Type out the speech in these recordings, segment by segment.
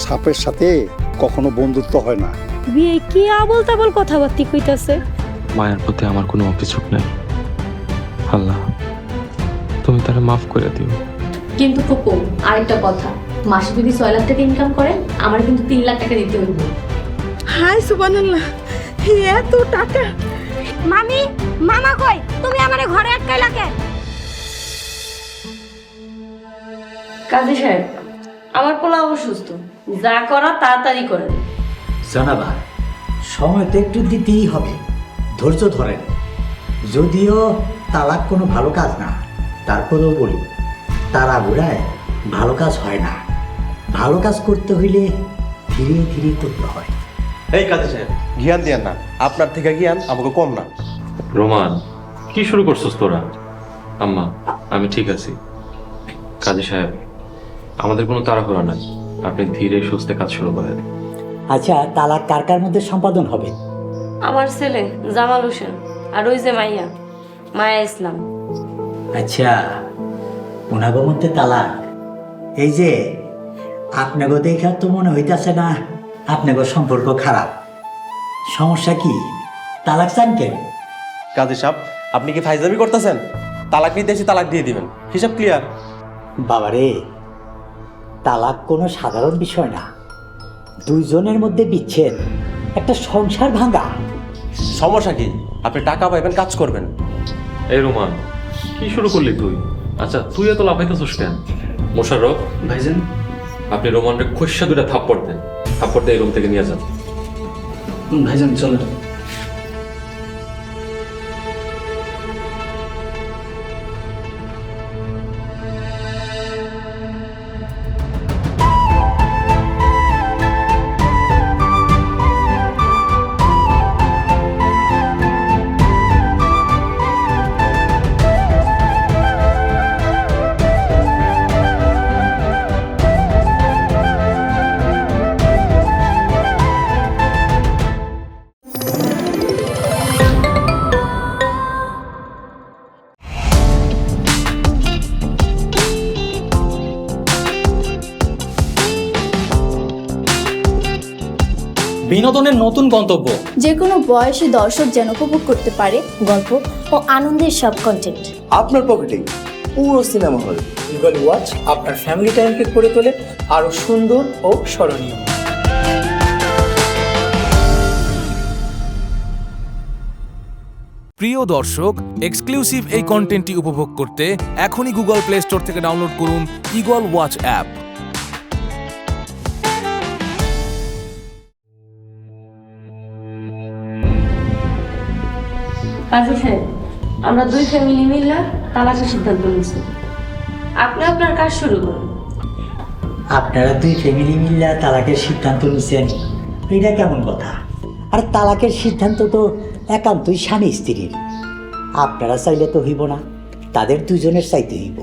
সাপের সাথে কখনো বন্ধুত্ব হয় না। বিয়ে কি আবল তাবল কথাবার্তি কইতাছে। মায়ের প্রতি আমার কোনো অভিযোগ নেই। আল্লাহ তুমি তারা মাফ করে দিও। কিন্তু ফুপু আরেকটা কথা, মাসে যদি 6 লাখ টাকা ইনকাম করেন আমার কিন্তু 3 লাখ টাকা দিতে হইব। হাই সুবহানাল্লাহ, এত টাকা! মামি, মামা কই? তুমি আমারে ঘরে আটকাইলা কেন? কাজী সাহেব, আমার পোলা অসুস্থ, যা করা তাড়াতাড়ি করেন। জানাবা সময় তো একটু দিতেই হবে, ধৈর্য ধরেন। যদিও তালাক কোনো ভালো কাজ না, তারপরেও বলি তাড়াহুড়ায় ভালো কাজ হয় না। ভালো কাজ করতে হইলে ধীরে ধীরে করতে হয়। এই কাজী সাহেব, জ্ঞান দেন না, আপনার থেকে জ্ঞান আমাকে কম না। রোমান, কি শুরু করছস তোরা? আম্মা, আমি ঠিক আছি। কাজী সাহেব, আমাদের কোনো তাড়াহুড়া নাই, আপনি ধীরে সুস্থে কাজ শুরু করেন। আচ্ছা, তালাক কার কার মধ্যে সম্পাদন হবে? আমার ছেলে জামাল হোসেন আর ওই যে মাইয়া, মায়া ইসলাম। আচ্ছা, ওনাগো মধ্যে তালাক। এই যে আপনাগো দেখা তো মনে হইতাছে না আপনাগো সম্পর্ক খারাপ। সমস্যা কি? তালাক চান কেন? কাজী সাহেব, আপনি কি ফাইজলামি করতেছেন? তালাক নিতে এসে তালাক দিয়ে দিবেন, হিসাব ক্লিয়ার। বাবারে, তালাক কোনো সাধারণ বিষয় না। দুইজনের মধ্যে বিচ্ছেদ, একটা সংসার ভাঙা। সমস্যা কি? আপনি টাকা পাইবেন, কাজ করবেন। এই রোমান, কি শুরু করলি তুই? আচ্ছা, তুই এত লাফাইতেছস কেন? মোশাররফ ভাইজান, আপনি রোমানকে খস্যা দুটা থাপ্পড় দেন, থাপ্পড় দিয়ে এই রুম থেকে নিয়ে যান। ভাইজান চলেন। বিনোদনের নতুন গন্তব্য, যে কোনো বয়সী দর্শক যেন উপভোগ করতে পারে গল্প ও আনন্দের সব কন্টেন্ট আপনার পকেটেই পুরো সিনেমা হল। গুগল ওয়াচ আপনার ফ্যামিলি টাইমকে করে তোলে আরো সুন্দর ও স্মরণীয়। প্রিয় দর্শক, এক্সক্লুসিভ এই কন্টেন্টটি উপভোগ করতে এখনই গুগল প্লে স্টোর থেকে ডাউনলোড করুন ইগল ওয়াচ অ্যাপ। কাজী সাহেব, আমরা দুই ফ্যামিলি মিলে তালাকের সিদ্ধান্ত নিয়েছি। আপনি আপনার কাজ শুরু করুন। আপনারা দুই ফ্যামিলি মিলে তালাকের সিদ্ধান্ত নিছেন, এটা কেমন কথা? আর তালাকের সিদ্ধান্ত তো একান্তই স্বামী স্ত্রীর। আপনারা চাইলে তো হইব না, তাদের দুজনের চাইতে হইব।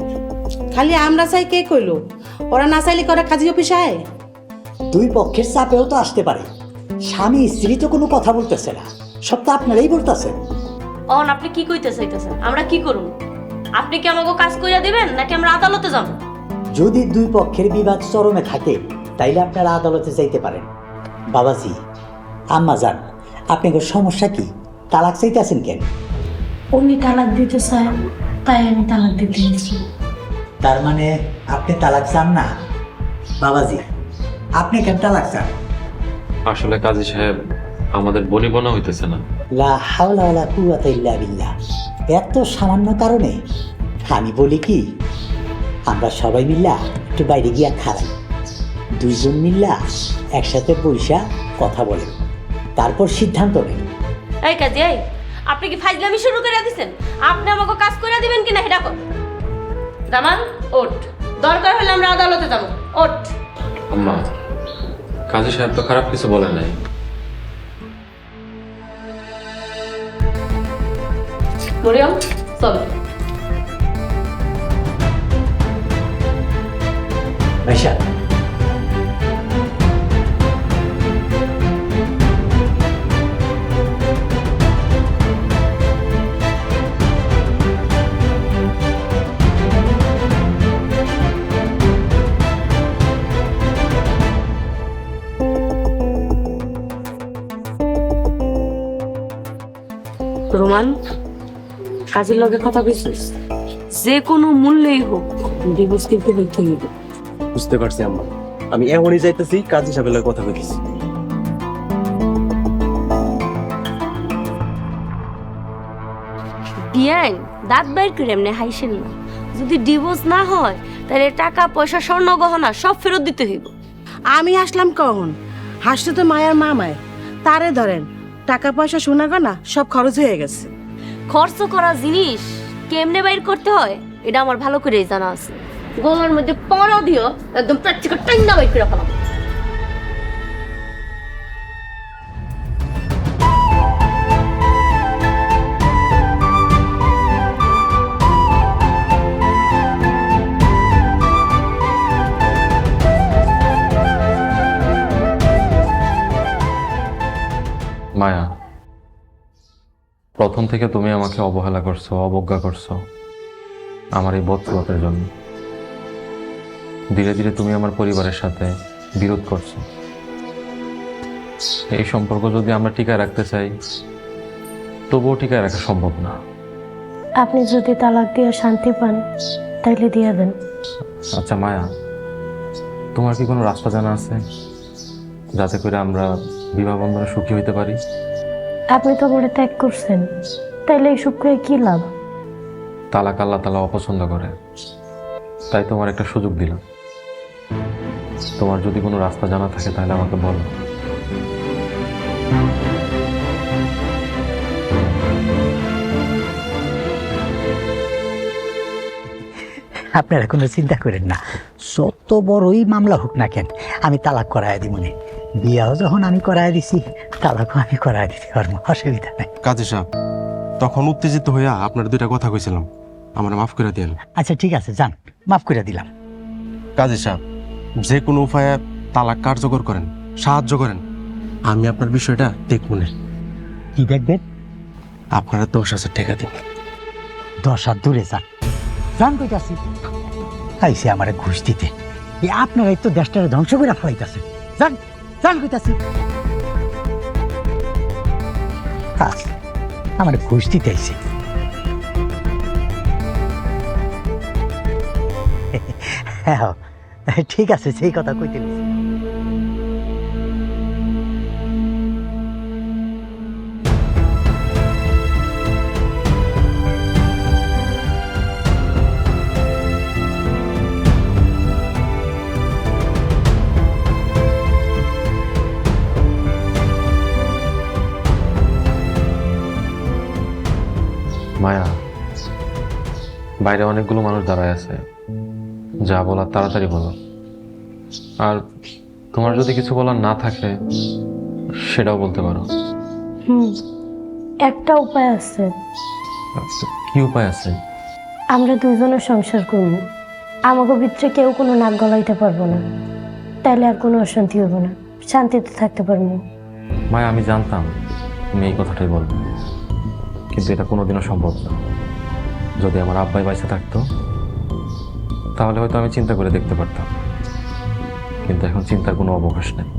খালি আমরা চাই কে কইলো? ওরা না চাইলে করে কাজী অফিসে আয়। দুই পক্ষের চাপেও তো আসতে পারে। স্বামী স্ত্রী তো কোনো কথা বলতেছে না, সব তো আপনারাই বলতেছেন। অন আপনি কি কইতে চাইতেছেন? আমরা কি করুন? আপনি কি আমাকে কাজ কইরা দিবেন নাকি আমরা আদালতে যাব? যদি দুই পক্ষের বিবাদ চরমে থাকে তাইলে আপনারা আদালতে যাইতে পারেন। বাবাজি, আম্মা যান, আপনাদের সমস্যা কি? তালাক চাইতেছেন কেন? উনি তালাক দিতে চায়, তাই আমি তালাক দিতে গেছি। তার মানে আপনি তালাক চান না? বাবাজি, আপনি কেন তালাক চান? আসলে কাজী সাহেব, আমাদের বনিবনা হইতেছে না। লা হাওলা ওয়ালা কুওয়াতা ইল্লা বিল্লাহ। এত সামান্য কারণে? আমি বলি কি, আমরা সবাই মিল্লা একটু বাইরে গিয়া খাই, দুইজন মিল্লা একসাথে বইসা কথা বলেন, তারপর সিদ্ধান্ত নেন। এই কাজী, এই আপনি কি ফাইজলামি শুরু করে দিয়েছেন? আপনি আমাকে কাজ কইরা দিবেন কিনা এটা কর। জামাল, ওঠ, দরকার হলে আমরা আদালতে যাব। ওঠ। আম্মা, কাজী সাহেব তো খারাপ কিছু বলে নাই। মরিয়ম, চলো। ভাইসা, রোমান, কাজের লগে কথা কইছিস, যে কোনো মূল্যেই হোক ডিভোর্স কিন্তু হইতে হইবে। বুঝতে পারছি আম্মা, আমি এমনই যাইতেছি, কাজী সাহেবের লগে কথা কইতেছি। বিয়ান দাঁত বাইর করে এমনি হাইসেন না। যদি ডিভোর্স না হয় তাহলে টাকা পয়সা স্বর্ণ গহনা সব ফেরত দিতে হইব। আমি আসলাম কখন? হাসতে তো মায়ের মামায়, তারে ধরেন টাকা পয়সা শোনা গনা সব খরচ হয়ে গেছে। খরচ করা জিনিস কেমনে বাইর করতে হয় এটা আমার ভালো করেই জানা আছে। গলার মধ্যে পরা দিও, একদম প্র্যাকটিক্যাল টাইনা বাইর করে ফেলাম। মায়া, প্রথম থেকে তুমি আমাকে অবহেলা করছো, অবজ্ঞা করছো আমার এই বদসুলতের জন্য। ধীরে ধীরে তুমি আমার পরিবারের সাথে বিরোধ করছো। এই সম্পর্ক যদি আমরা টিকায় রাখতে চাই তবুও টিকায় রাখা সম্ভব না। আপনি যদি তালাক দিয়ে শান্তি পান তাইলে দিয়ে দেন। আচ্ছা মায়া, তোমার কি কোনো রাস্তা জানা আছে যাতে করে আমরা বিবাহ বন্ধনে সুখী হইতে পারি? আপনি তো বলে ত্যাগ করছেন, তাইলে এই সুখ করে কি লাভ? তালাক আল্লাহ তাআলা অপছন্দ করে, তাই তোমার একটা সুযোগ দিলাম। তোমার যদি কোনো রাস্তা জানা থাকে তাহলে আমাকে বলো। আপনারা কোনো চিন্তা করেন না, যত বড়ই মামলা হোক না কেন আমি তালাক করাই দিব মনে। বিয়াও যখন আমি করাই দিছি, তালাকও আমি করাই দিতে পারবো, অসুবিধা নেই। কাজী সাহেব, তখন উত্তেজিত হইয়া আপনার দুইটা কথা কইছিলাম, আমার মাফ করে দেন। আচ্ছা ঠিক আছে, যান, মাফ করে দিলাম। কাজী সাহেব, যে কোনো উপায়ে তালাক কার্যকর করেন, সাহায্য করেন, আমি আপনার বিষয়টা দেখব না। কি দেখবেন? আপনারা 10,000 টাকা দিন। 10 হাত দূরে যান, যান কইতাছি। আইসে আমার ঘুষ দিতে, আপনারাই তো দেশটারে ধ্বংস করে ফেলাইতেছে। যান যান কইতাছি। আমার ঘুষ দিতে আইসে। হ্যাঁ ঠিক আছে, সেই কথা কইতে গেছি। মায়া, বাইরে অনেকগুলো মানুষ দাঁড়ায় আছে, যা বলার তাড়াতাড়ি বলো। আর তোমার যদি কিছু বলার না থাকে সেটাও বলতে পারো। একটা উপায় আছে। কি উপায় আছে? আমরা দুজনের সংসার করব, আমাকে ভিতরে কেউ কোনো নাক গলাইতে পারবো না, তাইলে আর কোনো অশান্তি হবো না, শান্তিতে থাকতে পারবো। মায়া, আমি জানতাম তুমি এই কথাটাই বলবে, কিন্তু এটা কোনোদিনও সম্ভব না। যদি আমার আব্বাই বাইসে থাকতো তাহলে হয়তো আমি চিন্তা করে দেখতে পারতাম, কিন্তু এখন চিন্তার কোনো অবকাশ নেই।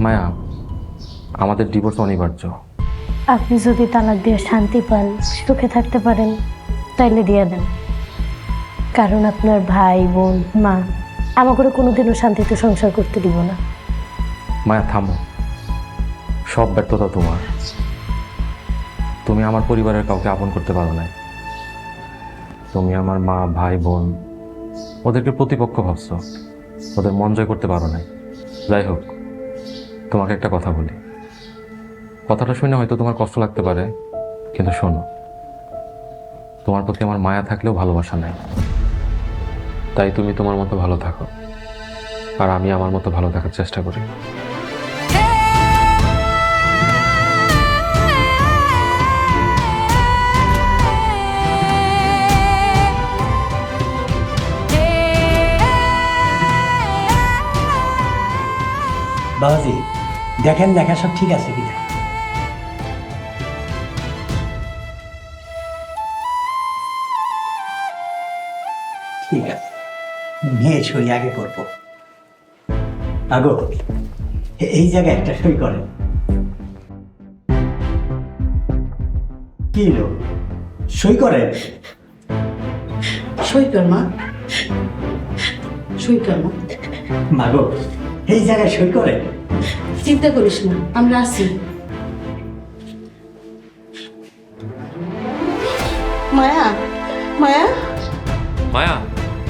মায়া, আমাদের ডিভোর্স অনিবার্য। আপনি যদি তালাক দিয়ে শান্তি পান, সুখে থাকতে পারেন, তাইলে দিয়ে দেন। কারণ আপনার ভাই বোন মা আমাকে কোনোদিনও শান্তিতে সংসার করতে দিব না। মায়া থামো, সব ব্যর্থতা তোমার। তুমি আমার পরিবারের কাউকে আপন করতে পারো না। তুমি আমার মা ভাই বোন ওদেরকে প্রতিপক্ষ ভাবছো, ওদের মন জয় করতে পারো না। যাই হোক, তোমাকে একটা কথা বলি, কথাটা শুনে হয়তো তোমার কষ্ট লাগতে পারে, কিন্তু শোনো, তোমার প্রতি আমার মায়া থাকলেও ভালোবাসা নাই। তাই তুমি তোমার মতো ভালো থাকো, আর আমি আমার মতো ভালো থাকার চেষ্টা করি। বাবাজি দেখেন লেখা সব ঠিক আছে কিনা। ঠিক আছে, মেয়ে সই আগে করবো। আগো এই জায়গায় একটা সই করেন। কি হলো সই করে সই কর মা, সই কর মা। মাগো এই জায়গায় সই করে? চিন্তা করিস না, আমরা আছি। মায়া, মায়া, মায়া,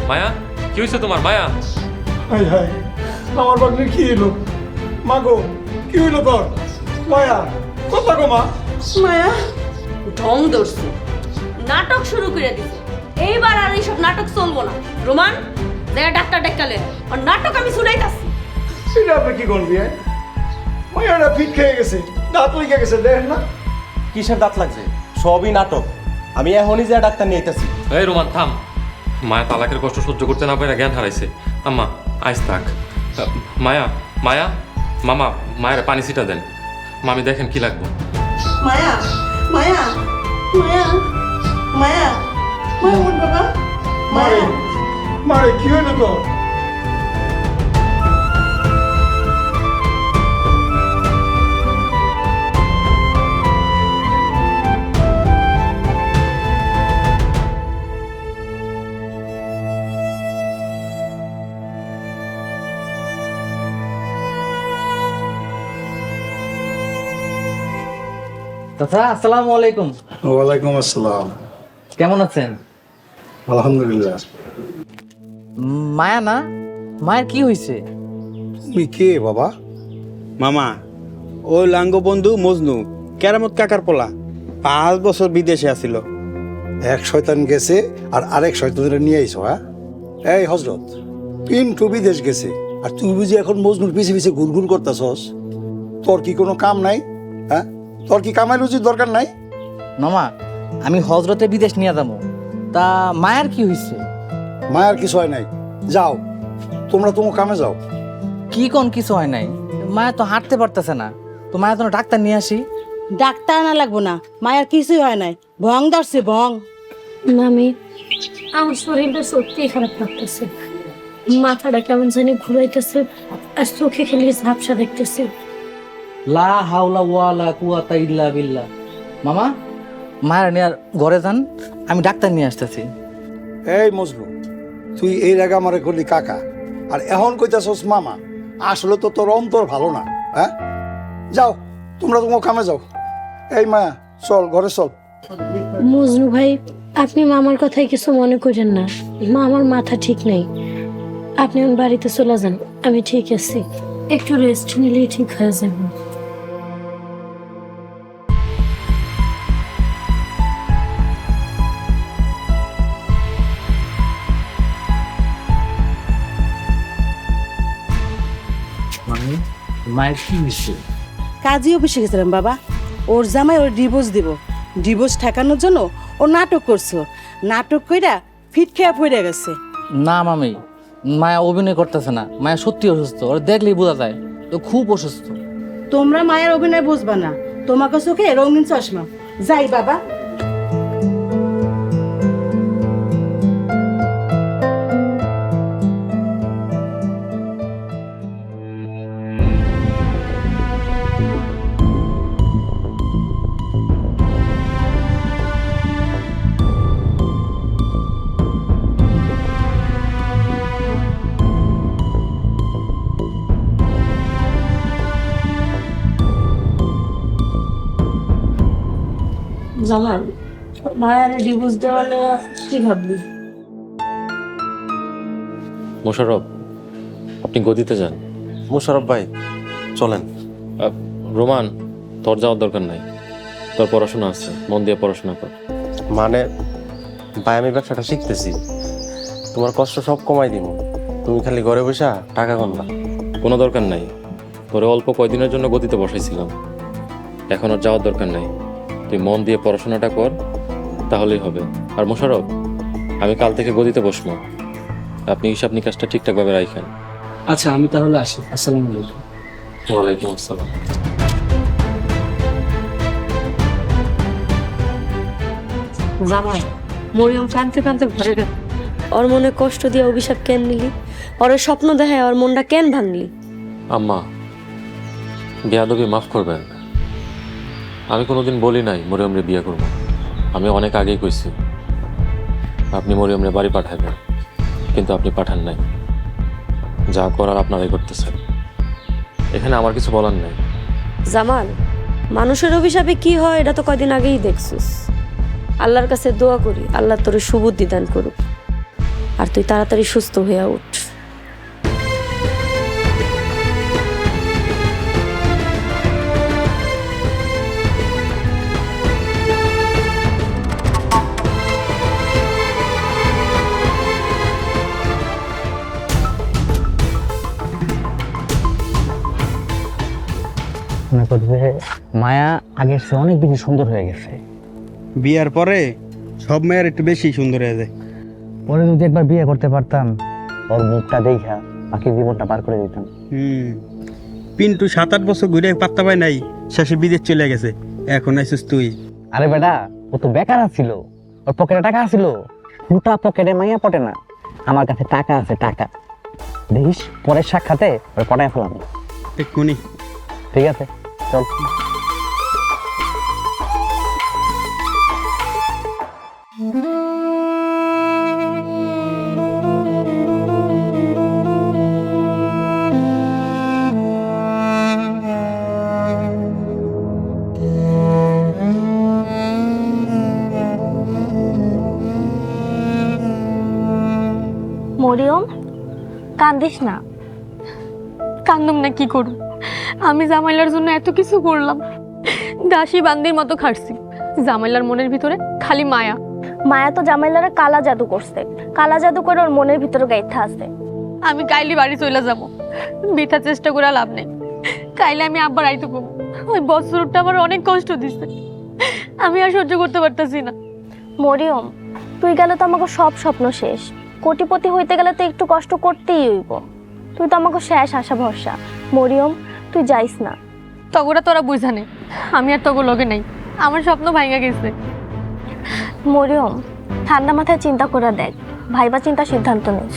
মায়া, কি হয়েছে তোমার মায়া? হাই হাই, আমার বাগনে কি এলো? মাগো, কি হইলো তোর? মায়া, কথা গো মা। মায়া। ঢং ধরছে, নাটক শুরু করে দিছে। এইবার আর এইসব নাটক চলবো না। রোমান, দেখা ডাক্তার ডেকালে আর নাটক আমি শুনাইতাছি। সেটা আপনি কি করবি? মায়াটা ফিট খেয়ে গেছে, দাঁত লেগে গেছে, দেখেন না? কিসের দাঁত লাগছে? সবই নাটক। আমি এখনই যা ডাক্তার নিয়ে আইতাছি। এই রোমান থাম। মায়া তালাকের কষ্ট সহ্য করতে না পারে জ্ঞান হারাইছে। আম্মা আইস থাক। মায়া, মায়া, মামা মায়ের পানি ছিটা দেন। মামি দেখেন কি লাগবে। মায়া, মায়া, মায়া, মায়া, মায়া, ওর বাবা, মারে, মারে, কি হইলো তোর? চাচা আসসালামু আলাইকুম। ওয়ালাইকুম আসসালাম। কেমন আছেন? আলহামদুলিল্লাহ। মায়া না, মায়ের কি হয়েছে? তুমি কে বাবা? মামা, ওই লাঙ্গ বন্ধু মজনু, কেরামত কাকার পোলা, 5 বছর বিদেশে আছিল। এক শয়তান গেছে আর আরেক শয়তানরা নিয়ে আইছো, হ্যাঁ? এই হজরত, পিন্টু বিদেশ গেছে আর তুই বুঝি এখন মজনুর পিছে পিছে ঘুরঘুর করতেছস? তোর কি কোনো কাম নাই? হ্যাঁ, তোর কি কামাই রুচির দরকার নাই? মামা, আমি হজরতে বিদেশ নিয়ে যাবো, তা মায়ের কি হয়েছে? মায়ের কিছু হয় নাই, যাও তোমরা তোমার কামে যাও। কি কোন কিছু হয় নাই? মায়া তো হাঁটতে পারতেছে না, তো মায়া তো ডাক্তার নিয়ে আসি। ডাক্তার না লাগবো না, মায়ের কিছুই হয় নাই, ভং ধরছে ভং। মামি, আমার শরীরটা সত্যিই খারাপ লাগতেছে, মাথাটা কেমন জানি ঘুরাইতেছে আর চোখে খেলে ঝাপসা দেখতেছে। লা হাওলা ওয়ালা কুওয়াতা ইল্লা বিল্লাহ। মামা, মায়ের নিয়ে ঘরে যান, আমি ডাক্তার নিয়ে আসতেছি। এই মজনু, তুই এই আগে আমারে করলি কাকা আর এখন কইতাছস মামা। আসলে তো তোর অন্তর ভালো না, হ্যাঁ? যাও তোমরা তোমার কামে যাও। এই মায়া, চল ঘরে চল। মজনু ভাই, আপনি মামার কথায় কিছু মনে করেন না, মামার মাথা ঠিক নেই। আপনি আমার বাড়িতে চলে যান, আমি ঠিক আছি, একটু রেস্ট নিলেই ঠিক হয়ে যাবে। মায়ের কি হয়েছে? কাজী অফিসে গেছিলাম বাবা, ওর জামাই ওর ডিভোর্স দিব, ডিভোর্স ঠেকানোর জন্য ও নাটক করছো, নাটক কইরা ফিট খেয়া পড়ে গেছে। না মামি, মায়া অভিনয় করতেছে না, মায়া সত্যি অসুস্থ, ওরা দেখলেই বোঝা যায় তো খুব অসুস্থ। তোমরা মায়ের অভিনয় বুঝবা না, তোমাকে চোখে রঙিন চশমা। যাই বাবা। জামাই, মায়ের ডিভোর্স দেওয়ালে কি ভাবলি? মোশাররফ, আপনি গদিতে যান। মোশাররফ ভাই চলেন। রোমান, তোর যাওয়ার দরকার নাই, তোর পড়াশোনা আছে, মন দিয়ে পড়াশোনা কর। মানে ভাই আমি ব্যবসাটা শিখতেছি, তোমার কষ্ট সব কমাই দিব, তুমি খালি ঘরে বসা টাকা গণবা। কোনো দরকার নাই, তোরে অল্প কয়দিনের জন্য গদিতে বসাইছিলাম, এখন আর যাওয়ার দরকার নাই। তুই মন দিয়ে পড়াশোনাটা কর, তাহলেই হবে। আর মোশাররফ, আমি কাল থেকে গদিতে বসবো, আপনি হিসাব নিকাশটা ঠিকঠাকভাবে রাখেন। আচ্ছা, আমি তাহলে আসি। আসসালামু আলাইকুম। ওয়ালাইকুম আসসালাম। জামাই, মরিয়ম কাঁদতে কাঁদতে ঘরে গেল। ওর মনে কষ্ট দিয়ে অভিশাপ কেন নিলি? ওর স্বপ্ন দেখায় ওর মনটা কেন ভাঙলি? আম্মা, বেয়াদবি মাফ করবেন, আমি কোনোদিন বলি নাই মরিয়মরে বিয়ে করবো। আমি অনেক আগেই কইছি আপনি মরিয়মরে বাড়ি পাঠাবেন, কিন্তু আপনি পাঠান নাই। যা করার আপনারাই করতেছেন, এখানে আমার কিছু বলার নেই। জামাল, মানুষের অভিশাপে কি হয় এটা তো কয়দিন আগেই দেখছিস। আল্লাহর কাছে দোয়া করি আল্লাহ তোর সুবুদ্ধি দান করুক, আর তুই তাড়াতাড়ি সুস্থ হয়ে উঠ। মনে করছে মায়া আগের চেয়ে অনেক বেশি সুন্দর হয়ে গেছে। বিয়ার পরে সব মেয়ের একটু বেশি সুন্দর হয়ে যায়। পরে যদি একবার বিয়ে করতে পারতাম, ওর মুখটা দেখা বাকি জীবনটা পার করে দিতাম। পিন্টু 7-8 বছর ঘুরে পাত্তা পায় নাই, শেষে বিদেশ চলে গেছে। এখন আইসিস তুই। আরে বেটা, ও তো বেকার ছিল, ওর পকেটে টাকা ছিল। দুটা পকেটে মাইয়া পটে না, আমার কাছে টাকা আছে, টাকা দেখিস পরের সাক্ষাতে ওর পটায় ফেলাম। এক্ষুনি। ঠিক আছে, চল। মরিয়ম, কান্দিস না। কান্দুম না, কি করব? আমি জামাইলার জন্য এত কিছু করলাম, দাসী বান্দির মতো খাটছি। জামাইলার মনের ভিতরে খালি মায়া। মায়া তো জামাইলারে কালা জাদু করছে, কালা জাদু করে ওর মনের ভিতরে গাইথা আছে। আমি কাইলি বাড়ি চলে যাব, বৃথা চেষ্টা করে লাভ নেই। কাইলে আমি আব্বার আইতে কম। ওই বছরটা আমার অনেক কষ্ট দিচ্ছে, আমি আর সহ্য করতে পারতেছি না। মরিয়ম, তুই গেলে তো আমাকে সব স্বপ্ন শেষ। কোটিপতি হইতে গেলে তো একটু কষ্ট করতেই হইব। তুই তো আমাকে শেষ আশা ভরসা। মরিয়ম, তুই যাইস না। তগরা তোরা বুঝানে, আমি আর তগর লগে নাই। আমার স্বপ্ন ভাঙা গেছে। মরিয়ম, ঠান্ডা মাথায় চিন্তা করে দেখ, ভাইবা চিন্তা সিদ্ধান্ত নিস।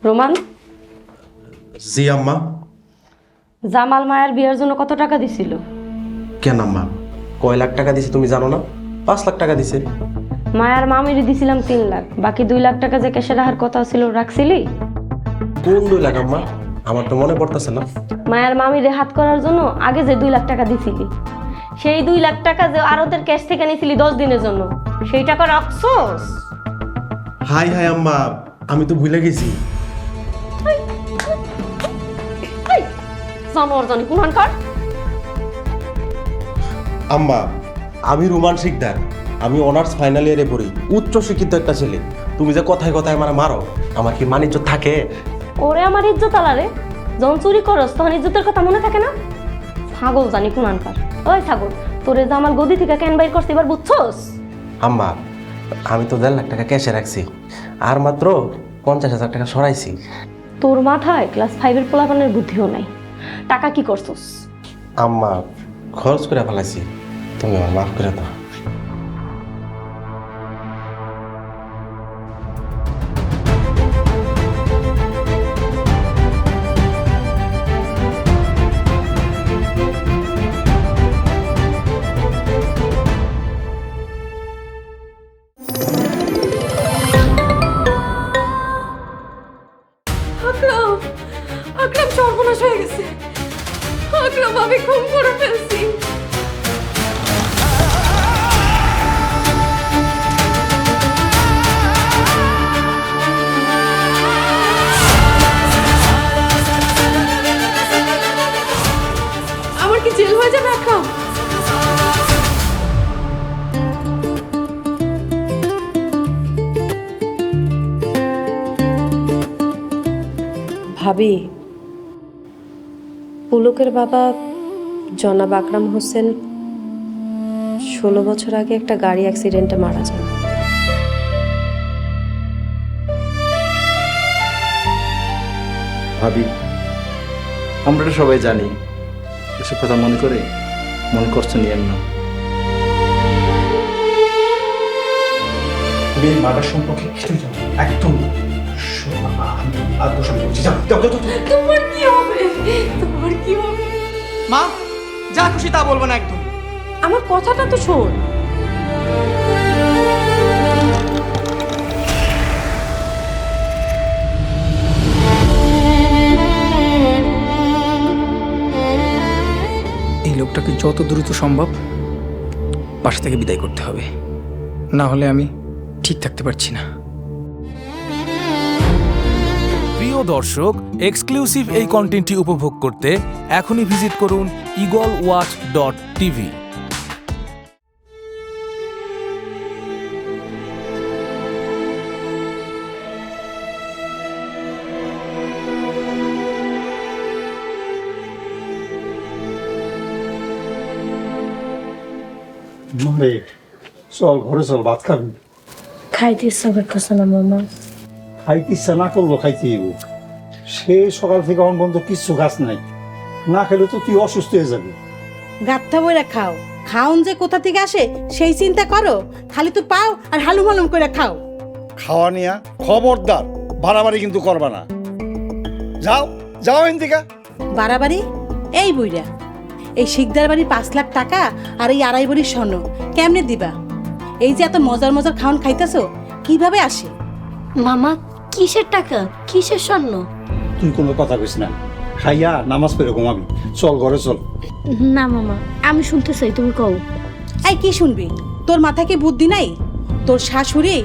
রোমান, জি আম্মা। জামাল মায়ের বিয়ের জন্য কত টাকা দিছিল? কেন আম্মা, কয় লাখ টাকা দিছে তুমি জানো না? 5 লাখ টাকা দিছে। মায়ের মামির দিছিলাম 3 লাখ, বাকি 2 লাখ টাকা যে ক্যাশে রাখার কথা ছিল রাখছিলি? কোন 2 লাখ আম্মা? আমার তো মনে পড়তেছে না। মায়ের মামিরে হাত করার জন্য আগে যে 2 লাখ টাকা দিছিলি, সেই 2 লাখ টাকা যে আরতের ক্যাশ থেকে নিয়েছিলি 10 দিনের জন্য, সেই টাকা রাখছস? হাই হাই আম্মা, আমি তো ভুলে গেছি। জানোয়ার জানি কুনানকার। আম্মা, আমি রোমান শিকদার, আমি অনার্স ফাইনাল ইয়ারে পড়ি, উচ্চ শিক্ষিত একটা ছেলে। তুমি যে কথায় কথায় আমার মারো, আমার কি মানিজ্য থাকে? ওরে আমার ইজ্জত আলারে, যখন চুরি করস তখন ইজ্জতের কথা মনে থাকে না? ছাগল জানি কুনানকার। ওই ছাগল, তোরে জামাল গদি থেকে কেন বাইর করছিস এবার বুঝছস? আম্মা, আমি তো 1.5 লাখ টাকা ক্যাশে রাখছি, আর মাত্র 50,000 টাকা সরাইছি। তোর মাথায় ক্লাস 5-এর পোলাপানের বুদ্ধিও নাই। টাকা কি করছস? আম্মা, খরচ করে ফেলাইছি, তুমি আমার মাফ করে দাও। আকরাম, আকরাম সর্বনাশ হয়ে গেছে। আকরাম, আমি খুন করে ফেলছি। আমার কি জেল হয়ে যাবে আকরাম? ভাবি, পুলকের বাবা জনাব আকরাম হোসেন 16 বছর আগে একটা গাড়ি অ্যাক্সিডেন্টে মারা যান। ভাবি, আমরা তো সবাই জানি, এসব কথা মনে করে মন কষ্ট নিয়েন না। তুমি এই মার্ডার সম্পর্কে কিছুই জানো না, একদম না। আমি আত্মসম্মান করছি, যাও যাও যাও, যাও। তোমার কি হবে? তোমার কি হবে? মা যা খুশি তা বলবো না একদম। আমার কথাটা তো শোন। এই লোকটাকে যত দ্রুত সম্ভব বাসা থেকে বিদায় করতে হবে, না হলে আমি ঠিক থাকতে পারছি না। প্রিয় দর্শক, এক্সক্লুসিভ এই কন্টেন্টটি উপভোগ করতে এখনই ভিজিট করুন eagleWatch.tv। চল ঘরে চল, ভাত খাবি। খাইতে ইচ্ছা করতেছে না মামা। খাইতে ইচ্ছা না করলো খাইতে হইব। সে সকাল থেকে আমার বন্ধু কিচ্ছু গাছ নাই, না খেলে তো তুই অসুস্থ হয়ে যাবি। গাত্তা বইরা খাও, খাওন যে কোথা থেকে আসে সেই চিন্তা করো, খালি তো পাও আর হালুম হালুম করে খাও। খাওয়া নিয়া খবরদার বাড়াবাড়ি কিন্তু করবা না। যাও যাও এদিকে। বাড়াবাড়ি? এই বুইরা, এই শিকদার বাড়ির 5 লাখ টাকা আর এই 2.5 ভরি স্বর্ণ কেমনে দিবা? এই যে এত মজার মজার খাওন খাইতেছো, কিভাবে আসে? মামা কিসের টাকা, কিসের স্বর্ণ? তুই কোনো কথা কইস না, খাইয়া নামাজ পড়ে ঘুমাবি। চল ঘরে চল। না মামা, আমি শুনতে চাই, তুমি কও। এই কি শুনবি? তোর মাথায় কি বুদ্ধি নাই? তোর শাশুড়ি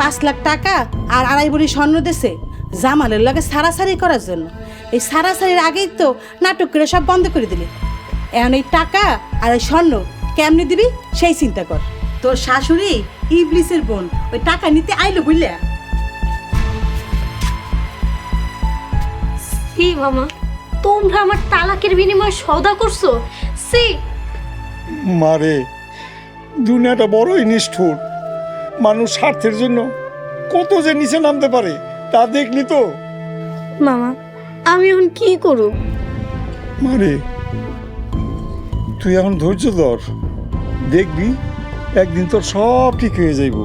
5 লাখ টাকা আর 2.5 ভরি স্বর্ণ দেছে জামালের লগে সারাসারি করার জন্য। এই সারাসারির আগেই তো নাটক করে সব বন্ধ করে দিলি। এখন এই টাকা আর এই স্বর্ণ কেমনে দিবি সেই চিন্তা কর। তোর শাশুড়ি ইবলিসের বোন, ওই টাকা নিতে আইলো বুঝলে। সি মামা, তোমরা আমার তালাকের বিনিময়ে সওদা করছো? সি মারে, দুনিয়াটা বড়ই নিষ্ঠুর। মানুষ স্বার্থের জন্য কত যে নিচে নামতে পারে তা দেখলি তো। মামা, আমি এখন কি করব? মারে, তুই এখন ধৈর্য ধর, দেখবি একদিন তোর সব ঠিক হয়ে যাইব।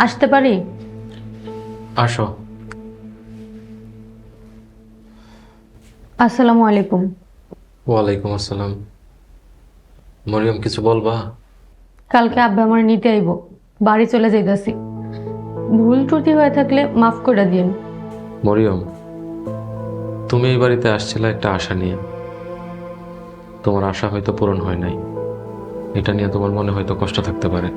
আসতে পারি? আসো। আসসালামু আলাইকুম। ওয়ালাইকুম আসসালাম। মরিয়ম, কিছু বলবা? কালকে আব্বা আমার নিতে আইব, বাড়ি চলে যাইতাছি। ভুল ত্রুটি হয়ে থাকলে মাফ করে দিন। মরিয়ম, তুমি এই বাড়িতে আসছিলে একটা আশা নিয়ে। তোমার আশা হয়তো পূরণ হয় নাই, এটা নিয়ে তোমার মনে হয়তো কষ্ট থাকতে পারে।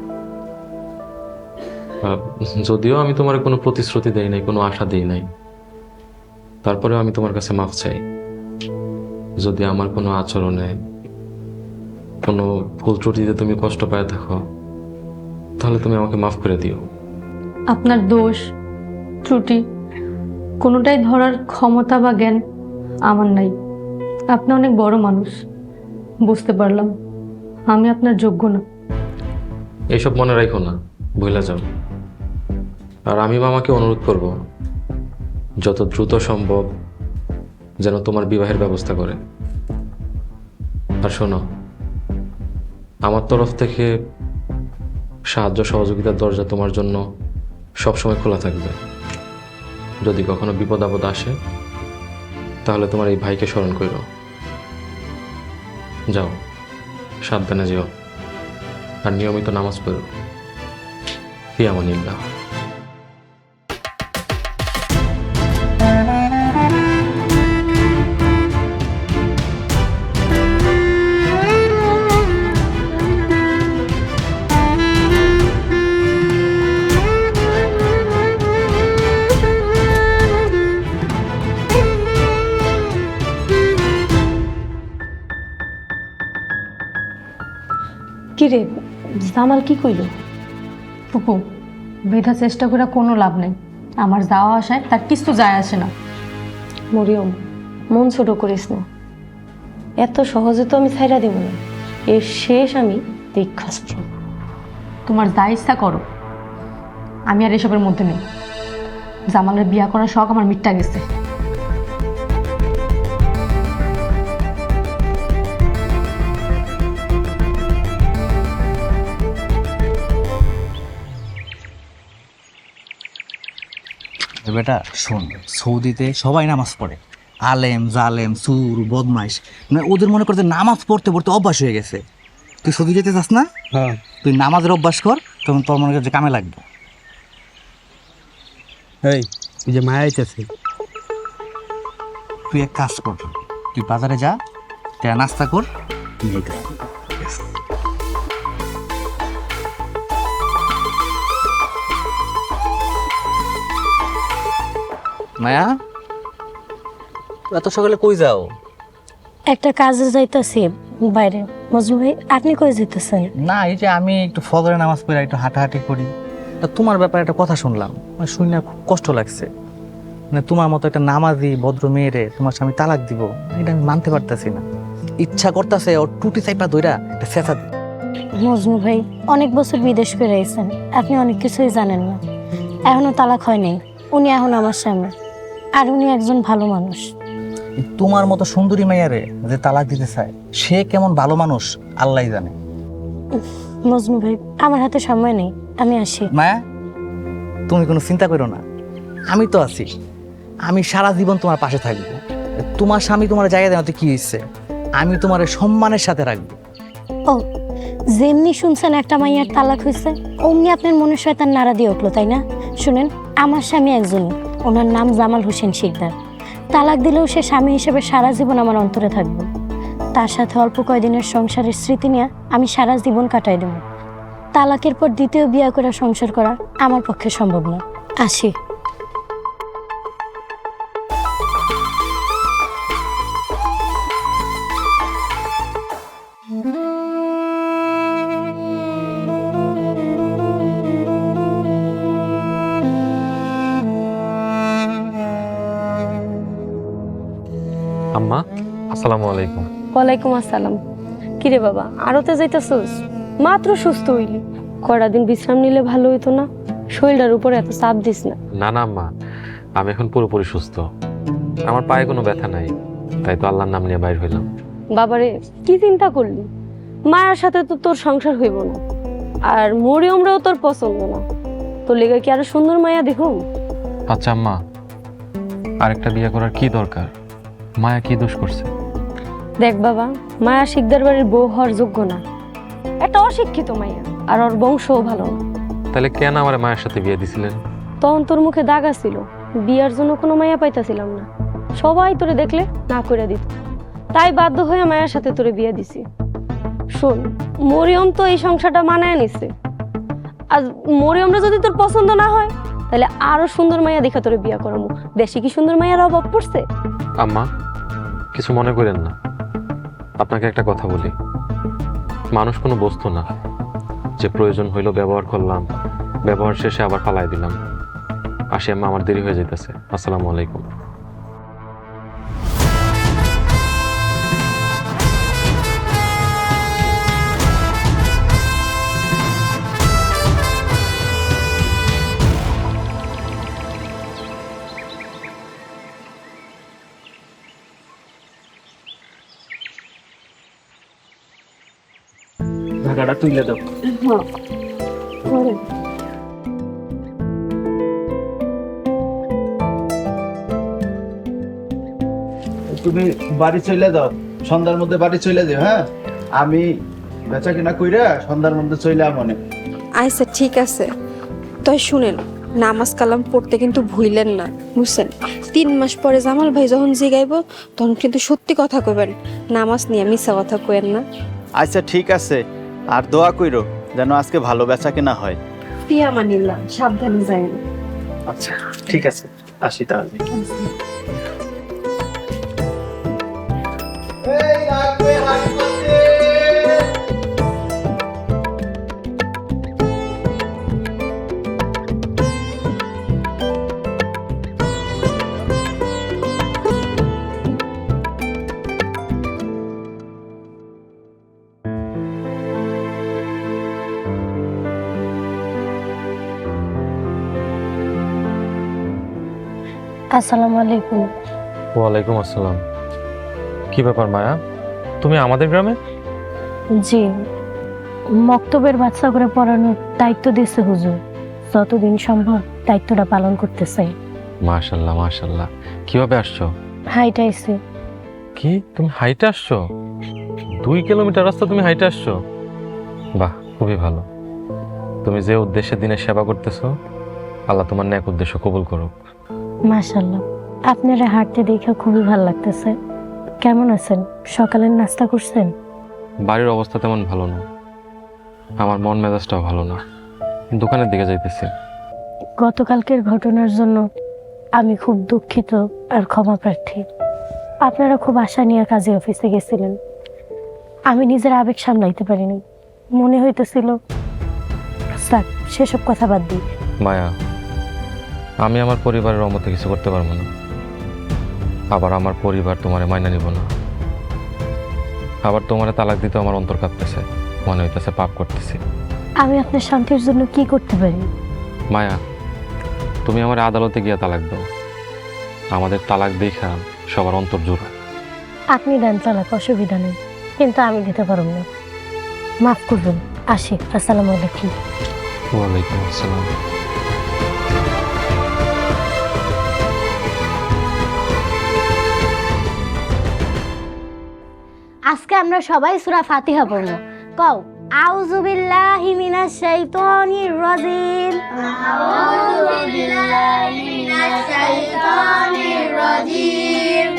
যদিও আমি তোমার কোনো প্রতিশ্রুতি দেই নাই, কোনো আশা দেই নাই, তারপরেও আমি তোমার কাছে মাফ চাই। যদি আমার কোনো আচরণে, কোনো ভুল ত্রুটিতে তুমি কষ্ট পায় থাকো, তাহলে তুমি আমাকে মাফ করে দিও। আপনার দোষ ত্রুটি কোনোটাই ধরার ক্ষমতা বা জ্ঞান আমার নাই। আপনি অনেক বড় মানুষ, বুঝতে পারলাম আমি আপনার যোগ্য না। এইসব মনে রাখো না, ভুলে যাও। আর আমি মামাকে অনুরোধ করব যত দ্রুত সম্ভব যেন তোমার বিবাহের ব্যবস্থা করে। আর শোনো, আমার তরফ থেকে সাহায্য সহযোগিতার দরজা তোমার জন্য সবসময় খোলা থাকবে। যদি কখনো বিপদ আপদ আসে তাহলে তোমার এই ভাইকে স্মরণ করো। যাও, সাবধানে যেও, আর নিয়মিত নামাজ পড়ো। ফি আমানিল্লাহ। কিরে, জামাল কি কইল? ফুপু বৃথা চেষ্টা করে কোনো লাভ নেই, আমার যাওয়া আসায় তার কিছু যায় আসে না। মরিয়ম, মন ছোট করিস না, এত সহজে তো আমি ছাইরা দিব না, এর শেষ আমি দেখছি। তোমার যা ইচ্ছা করো, আমি আর এসবের মধ্যে নেই। জামালের বিয়া করার শখ আমার মিটটা গেছে। বেটা শোন, সৌদিতে সবাই নামাজ পড়ে, আলেম জালেম সুর বদমাইশ, মানে ওদের মনে করতে নামাজ পড়তে পড়তে অভ্যাস হয়ে গেছে। তুই সৌদি যেতে চাস না? হ্যাঁ। তুই নামাজের অভ্যাস কর, তখন তোর মনে করছে কামে লাগবে। এই যে মায়া আইতেছে, তুই এক কাজ কর, তুই বাজারে যা, তেরা নাস্তা কর, নিয়ে আইতে। মায়া, এত সকালে কই যাও? একটা কাজে যাইতেছি বাইরে। মজনু ভাই, আপনি কই যেতেছেন? না, এই যে আমি একটু ফজরের নামাজ পড়ে একটু হাঁটাহাঁটি করি। তা তোমার ব্যাপারে একটা কথা শুনলাম, শুনে খুব কষ্ট লাগছে। মানে তোমার মতো একটা নামাজি ভদ্র মেয়েরে তোমার স্বামী তালাক দিব, এটা আমি মানতে পারতেছি না। ইচ্ছা করতেছে ওর টুটি চাইপা ধইরা একটা চেঁচা দিই। মজনু ভাই অনেক বছর বিদেশ করে আইছেন, আপনি অনেক কিছুই জানেন না। এখনো তালাক হয়নি, উনি এখন আমার স্বামী, আর উনি একজন ভালো মানুষ। তোমার মতো সুন্দরী মেয়ারে যে তালাক দিতে চায়, সে কেমন ভালো মানুষ আল্লাহই জানে। মজনু ভাই, আমার হাতে সময় নেই, আমি আসি। মায়া, তুমি কোনো চিন্তা করো না, আমি তো আছি। আমি সারা জীবন তোমার পাশে থাকবো। তোমার স্বামী তোমার জায়গা দেওয়াতে কি হচ্ছে, আমি তোমার সম্মানের সাথে রাখবো। ও, যেমনি শুনছেন একটা মাইয়ার তালাক হয়েছে, অমনি আপনার মনে শয়তান নাড়া দিয়ে উঠলো, তাই না? শুনেন, আমার স্বামী একজনই, ওনার নাম জামাল হোসেন শিকদার। তালাক দিলেও সে স্বামী হিসেবে সারা জীবন আমার অন্তরে থাকবে। তার সাথে অল্প কয়দিনের সংসারের স্মৃতি নিয়ে আমি সারা জীবন কাটাই দেব। তালাকের পর দ্বিতীয় বিয়ে করে সংসার করা আমার পক্ষে সম্ভব না। আসি। আম্মা, আসসালামু আলাইকুম। ওয়ালাইকুম আসসালাম। কিরে বাবা, আরতে যাইতেছস? মাত্র সুস্থ হইলি, কয়টা দিন বিশ্রাম নিলে ভালো হইতো না? শরীরটার উপরে এত চাপ দিস না। না না আম্মা, আমি এখন পুরোপুরি সুস্থ, আমার পায়ে কোনো ব্যথা নাই, তাই তো আল্লাহর নাম নিয়ে বাইর হইলাম। বাবারে, কি চিন্তা করলি? মায়ের সাথে তো তোর সংসার হইব না, আর মরিয়মরাও তোর পছন্দ না, তোর লেগে কি আরো সুন্দর মায়া দেখুম? আচ্ছা আম্মা, আরেকটা বিয়ে করার কি দরকার? মায়া কি দোষ করছে? দেখ বাবা, মায়া শিকদার বাড়ির বউ হওয়ার যোগ্য না, একটা অশিক্ষিত মাইয়া, আর ওর বংশও ভালো না। তাহলে কেন আমার মায়ের সাথে বিয়ে দিছিলেন? তখন তোর মুখে দাগ ছিল, বিয়ার জন্য কোনো মায়া পাইতাছিলাম না, সবাই তোরে দেখলে না করে দিত, তাই বাধ্য হয়ে মায়ের সাথে তোরে বিয়ে দিছি। শোন, মরিয়ম তো এই সংসারটা মানায় নিছে, আর মরিয়মরা যদি তোর পছন্দ না হয়, তাহলে আরো সুন্দর মাইয়া দেখে তোরে বিয়ে করাবো। দেশে কি সুন্দর মাইয়ার অভাব পড়ছে? আম্মা, কিছু মনে করেন না, আপনাকে একটা কথা বলি, মানুষ কোনো বস্তু না যে প্রয়োজন হইল ব্যবহার করলাম, ব্যবহার শেষে আবার পালাই দিলাম। আসি আম্মা, আমার দেরি হয়ে যেতেছে। আসসালামু আলাইকুম। ঢাকাটা তুইলে দাও। তুমি বাড়ি চলে দাও, সন্ধ্যার মধ্যে বাড়ি চলে যাও। হ্যাঁ, আমি বেচা কিনা কইরা সন্ধ্যার মধ্যে চলে আমনে। আচ্ছা ঠিক আছে, তাই শুনেন, নামাজ কালাম পড়তে কিন্তু ভুইলেন না, বুঝছেন? 3 মাস পরে জামাল ভাই যখন জিগাইব, তখন কিন্তু সত্যি কথা কইবেন, নামাজ নিয়ে মিছা কথা কইেন না। আচ্ছা ঠিক আছে, আর দোয়া কইরো যেন আজকে ভালো বেচা কিনা হয়। পিয়ামানিল্লাহ, সাবধানে যাইন। আচ্ছা ঠিক আছে, আসি তাহলে। আসসালামু আলাইকুম। ওয়ালাইকুম আসসালাম। কি ব্যাপার মায়া, তুমি আমাদের গ্রামে? জি, মক্তবের বাচ্চা করে পড়ানোর দায়িত্ব দিয়েছে হুজুর। যতদিন সম্ভব দায়িত্বটা পালন করতে চাই। মাশাল্লাহ মাশাল্লাহ। কিভাবে আসছো? হাইট আইছে। কি তুমি হাইটে আসছো? 2 কিলোমিটার রাস্তা তুমি হাইটে আসছো? বাহ, খুবই ভালো। তুমি যে উদ্দেশ্যে দিনের সেবা করতেছো, আল্লাহ তোমার ন্যাক উদ্দেশ্য কবুল করুক। মাশাআল্লাহ, আপনারা হাঁটতে দেখে খুবই ভালো লাগতেছে। কেমন আছেন? সকালের নাস্তা করছেন? বাড়ির অবস্থা তেমন ভালো না, আমার মন মেজাজটাও ভালো না, দোকানের দিকে যাইতেছি। গতকালকের ঘটনার জন্য আমি খুব দুঃখিত আর ক্ষমা প্রার্থী। আপনারা খুব আশা নিয়ে কাজে অফিসে গেছিলেন, আমি নিজের আবেগ সামলাইতে পারিনি। মনে হইতেছিল স্যার, সেসব কথা বাদ দিই। মায়া, আমি আমার পরিবারের অমতে কিছু করতে পারবো না, আবার আমার পরিবার তোমারে মাইনা নিব না, আবার তোমারে তালাক দিতে আমার অন্তর কাঁপতেছে, মনে হইতেছে পাপ করতেছি। আমি আপনার শান্তির জন্য কি করতে পারি? মায়া, তুমি আমার আদালতে গিয়ে তালাক দাও, আমাদের তালাক দেখা সবার অন্তর জোড়া। আপনি দেন তালাক, অসুবিধা নেই, কিন্তু আমি দিতে পারব না। মাফ করবেন, আসি। আসসালামু আলাইকুম। ওয়ালাইকুম আসসালাম। আজকে আমরা সবাই সূরা ফাতিহা পড়ব। কও, আউযু বিল্লাহি মিনাশ শাইতানির রাজিম। আউযু বিল্লাহি মিনাশ শাইতানির রাজিম।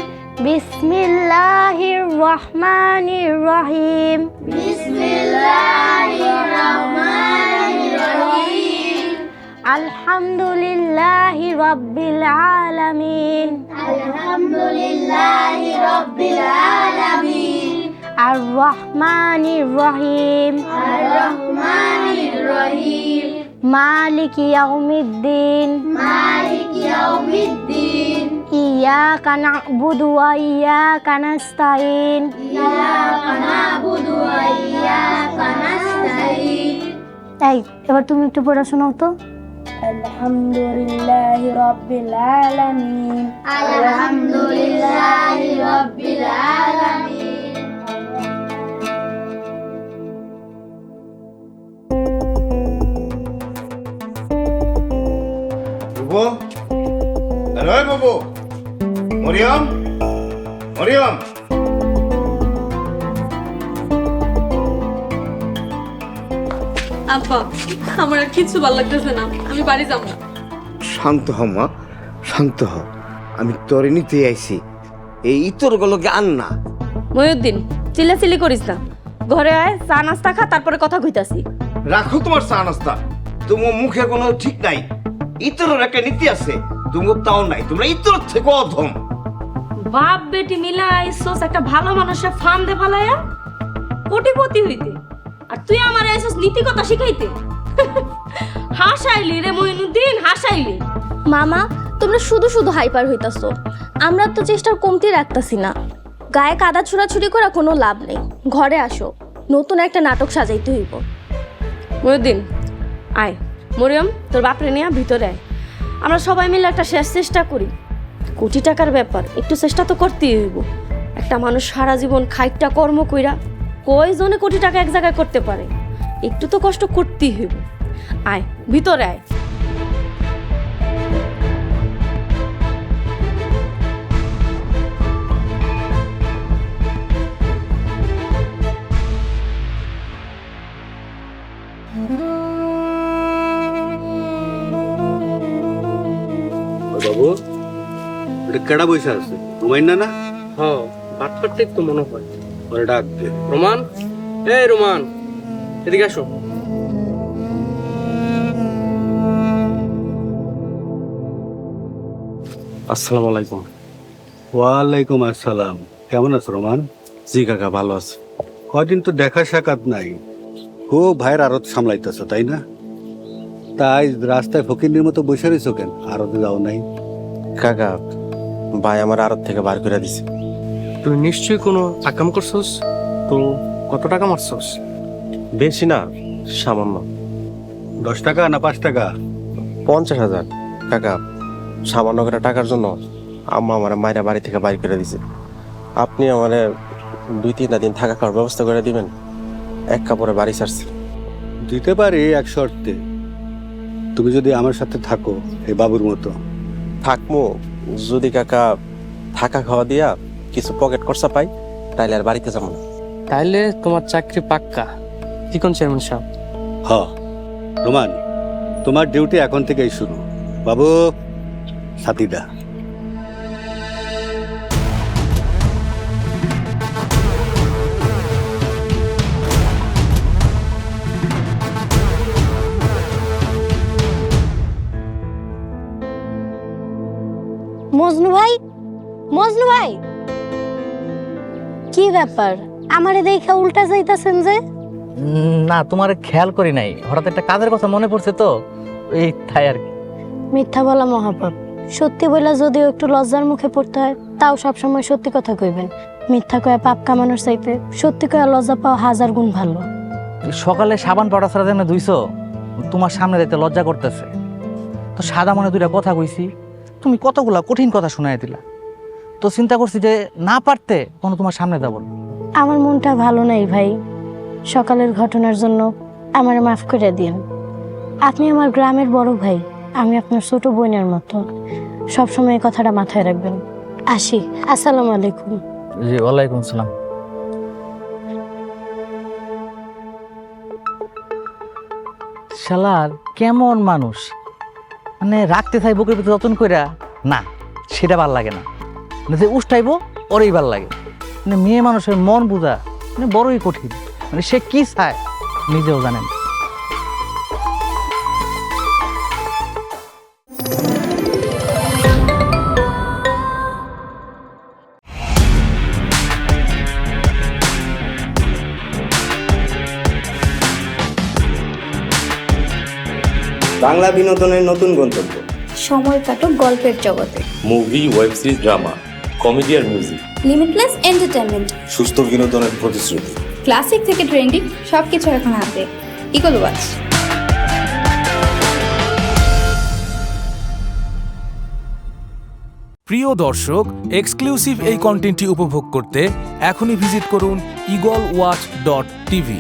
বিসমিল্লাহির রহমানির রহিম। বিসমিল্লাহির রহমানির রহিম। আলহামদুলিল্লাহি রাব্বিল আলামিন। আলহামদুলিল্লাহি রাব্বিল আলামিন। আর রহমানির রহিম। আর রহমানির রহিম। মালিকি ইয়াউমিদ্দিন। মালিকি ইয়াউমিদ্দিন। ইয়াকা না'বুদু ওয়া ইয়াকা নাস্তাইন। ইয়াকা না'বুদু ওয়া ইয়াকা নাস্তাইন। এই, এবার তুমি একটু পড়া শোনাও তো। আলহামদুলিল্লাহি রাব্বিল আলামিন। আলহামদুলিল্লাহি রাব্বিল আলামিন। বুবু, হ্যালো বুবু, মরিয়ম, মরিয়ম। আব্বা, আমার আর কিছু ভালো লাগতেছে না, আমি বাড়ি যাব না। শান্ত হ মা, শান্ত হ। আমি তোরে নিতে আইছি, এই ইতরগুলোকে আন না। মহিউদ্দিন, চিল্লাচিল্লি করিস না, ঘরে আয়, চা নাস্তা খা, তারপরে কথা কইতাছি। রাখো তোমার চা নাস্তা, তোমার মুখে কোনো ঠিক নাই। ইতরের একটা নীতি আছে, তোমার তাও নাই। তোমরা ইতর থেকে অধম। বাপ বেটি মিলা আইসোস একটা ভালো মানুষের ফার্ম দে ফালাইয়া কোটিপতি হইতে, আর তুই আমার আইসোস নীতি কথা শিখাইতে। হাসাইলি রে মইনুদ্দিন, হাসাইলি। মামা, তোমরা শুধু শুধু হাইপার হইতাছো। আমরা তো চেষ্টার কমতি রাখতাছি না। গায়ে কাদা ছুড়াছুড়ি করা কোনো লাভ নেই। ঘরে আসো, নতুন একটা নাটক সাজাইতে হইব। মইনুদ্দিন, আয়। মরিয়ম, তোর বাপরে নিয়ে ভিতরে আয়, আমরা সবাই মিলে একটা শেষ চেষ্টা করি। কোটি টাকার ব্যাপার, একটু চেষ্টা তো করতেই হইব। একটা মানুষ সারা জীবন খাইটটা কর্ম কইরা কয়জনে কোটি টাকা এক জায়গায় করতে পারে? একটু তো কষ্ট করতেই হইব। আয়, ভিতরে আয়। বাবু, এটা কেডা বসে আছে? রুমাইন না? হ্যাঁ, বাটপারটাই তো মনে হয়। ওরে ডাক দে। রোমান, এই রোমান, এদিকে আসো। আসসালামু আলাইকুম। ওয়ালাইকুম আসসালাম। কেমন আছো রোমান? জি কাকা, ভালো আছে। কদিন তো দেখা সাক্ষাৎ নাই, খুব ভাইয়ের আড়ত সামলাইতেছ তাই না? তাই রাস্তায় ফকিরনির মতো বসে রয়েছো কেন? আড়তে যাও নাই? কাকা, ভাই আমার আড়ত থেকে বার করে দিছে। তুই নিশ্চয়ই কোনো আকাম করছস? তো কত টাকা মারছস? বেশি না, সামান্য। 10 টাকা না 5 টাকা? 50,000। কাকা, সামান্য করে টাকার জন্য আম্মা আমার মায়েরা বাড়ি থেকে বাইর করে দিছে। আপনি আমার 2-3 দিন থাকা খাওয়ার ব্যবস্থা করে দিবেন। এক কাপড়ে বাড়ি ছাড়ছি। দিতে পারি এক শর্তে, তুমি যদি আমার সাথে থাকো এই বাবুর মতো। থাকবো যদি কাকা থাকা খাওয়া দিয়া কিছু পকেট খরচা পাই, তাইলে আর বাড়িতে যাবো না। তাইলে তোমার চাকরি পাক্কা। কি কোন চেয়ারম্যান সাহেব? হ রোমান, তোমার ডিউটি এখন থেকেই শুরু। বাবু, সাথীটা মজনু ভাই, মজনু ভাই, কি ব্যাপার আমারে দেখে উল্টা যাইতাছেন যে? না, তোমার খেয়াল করি নাই, হঠাৎ একটা কাজের কথা মনে পড়ছে তো, এই তাই আর কি। মিথ্যা বলা মহাপাপ। সত্যি বইলা যদিও একটু লজ্জার মুখে পড়তে হয়, তাও সবসময় সত্যি কথা কইবেন। মিথ্যা কয়া পাপ কামানোর চাইতে সত্যি কয়া লজ্জা পাওয়া 1000 গুণ ভালো। সকালে সাবান পাউডার ছাড়া যেন ধুইছো, তোমার সামনে দেখতে লজ্জা করতেছে। তো সাদা মনে দুইটা কথা কইছি, তুমি কতগুলা কঠিন কথা শুনাই দিলা। তো চিন্তা করছি যে না পারতে কোনো তোমার সামনে যাব। আমার মনটা ভালো নাই ভাই, সকালের ঘটনার জন্য আমারে মাফ করে দিন। আপনি আমার গ্রামের বড় ভাই, আমি আপনার ছোট বোনের মতো। সবসময় এই কথাটা মাথায় রাখবেন। আসি, আসসালামু আলাইকুম। জি, ওয়ালাইকুম আসসালাম। শালার কেমন মানুষ, মানে রাখতে চাই বুকের ভিতরে যতন কইরা, না সেটা ভাল লাগে না। মানে যে উষ্টাইব ওরই ভাল লাগে। মানে মেয়ে মানুষের মন বোঝা মানে বড়ই কঠিন। মানে সে কি চায় নিজেও জানেন। বাংলা বিনোদনের নতুন গন্তব্য। সময় কাটুক গল্পের জগতে। Movie, web series, drama, comedy আর মিউজিক। Limitless entertainment. সুস্থ বিনোদনের প্রতিশ্রুতি। ক্লাসিক থেকে ট্রেন্ডিং সবকিছু এখন হাতে। Eagle watch. প্রিয় দর্শক, এক্সক্লুসিভ এই কন্টেন্টটি উপভোগ করতে এখনই ভিজিট করুন eagleWatch.tv।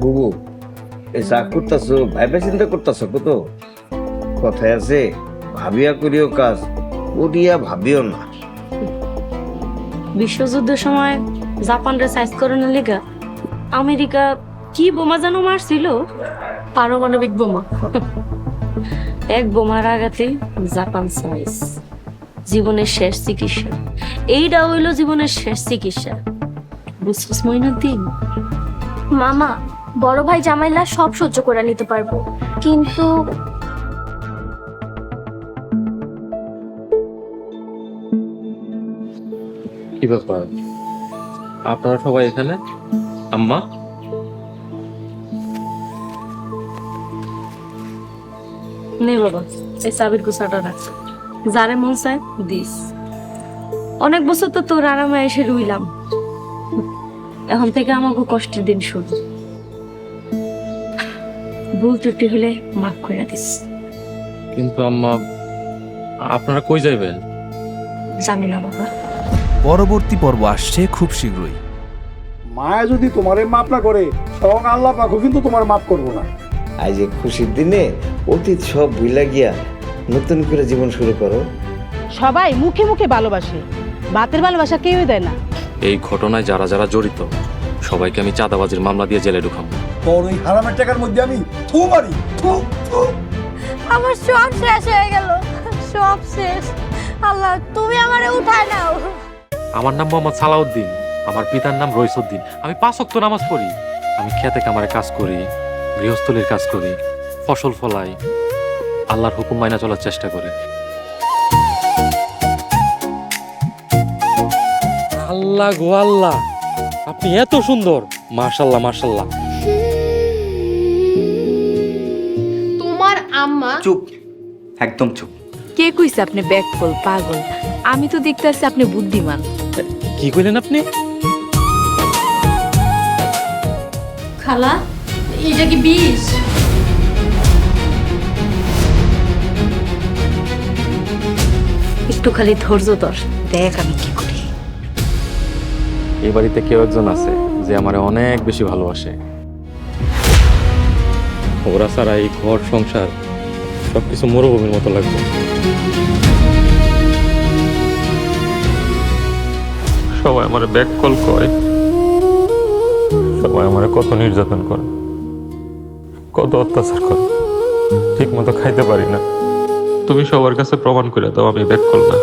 বুবু, এই যা করতেছো ভাইবা চিন্তা করতেছো কত? কথায় আছে, ভাবিয়া করিও কাজ, করিয়া ভাবিও না। বিশ্বযুদ্ধের সময় জাপানরে সাইজ করানোর লিগা আমেরিকা কি বোমা যেন মারছিল, পারমাণবিক বোমা। এক বোমার আঘাতে জাপান সাইজ। জীবনের শেষ চিকিৎসা, এইটা হইল জীবনের শেষ চিকিৎসা। বুঝছিস মইনুদ্দিন? মামা, বড় ভাই জামাইলা সব সহ্য করে নিতে পারবো, কিন্তু কি ব্যাপার, আপনারা সবাই এখানে? আম্মা, নে বাবা, এই চাবির গুছাটা রাখ, যারে মন চায় দিস। অনেক বছর তো তোর আরামে এসে রইলাম, এখন থেকে আমাকে কষ্টের দিন শুরু। ভুল ত্রুটি হলে মাফ করে দিস। কিন্তু আম্মা, আপনারা কই যাইবেন? জানি না বাবা। পরবর্তী পর্ব আসছে খুব শীঘ্রই। মায়া যদি তোমারে মাফ না করে, স্বয়ং আল্লাহ পাকও কিন্তু তোমার মাফ করবো না। আজ এই খুশির দিনে অতীত সব ভুইলা গিয়া নতুন করে জীবন শুরু করো। সবাই মুখে মুখে ভালোবাসে, বাতের ভালোবাসা কেউই দেয় না। এই ঘটনায় যারা যারা জড়িত সবাইকে আমি চাঁদাবাজির মামলা দিয়ে জেলে ঢুকাবো। তোর ওই হারামের টাকার মধ্যে আমি থু মারি, থু থু। আমার সব শেষ হয়ে গেল, সব শেষ। আল্লাহ, তুমি আমারে উঠায় নাও। আমার নাম মোহাম্মদ সালাউদ্দিন, আমার পিতার নাম রইসুদ্দিন। আমি 5 ওয়াক্ত নামাজ পড়ি। আমি খেতে কামারে কাজ করি, গৃহস্থলীর কাজ করি, ফসল ফলাই, আল্লাহর হুকুম মাইনা চলার চেষ্টা করি। আল্লাহ গো আল্লাহ, আপনি এত সুন্দর! মাশাআল্লাহ মাশাআল্লাহ। তোমার আম্মা চুপ, একদম চুপ। কে কইছে আপনি ব্যাককল পাগল? আমি তো দেখতেছি আপনি বুদ্ধিমান। কি কইলেন আপনি? খালা, এটা কি বিষ? একটু খালি ধৈর্য ধর, দেখ আমি কি করি। এই বাড়িতে কেউ একজন আছে যে আমারে অনেক বেশি ভালোবাসে। ওরা ছাড়া এই ঘর সংসার সবকিছু মরুভূমির মতো লাগবে। সবাই আমার ব্যাক কল করে, সবাই আমার কত নির্যাতন করে, কত অত্যাচার করে, ঠিক মতো খাইতে পারি না। তুমি সবার কাছে প্রমাণ করে দাও আমি ব্যাক কল না।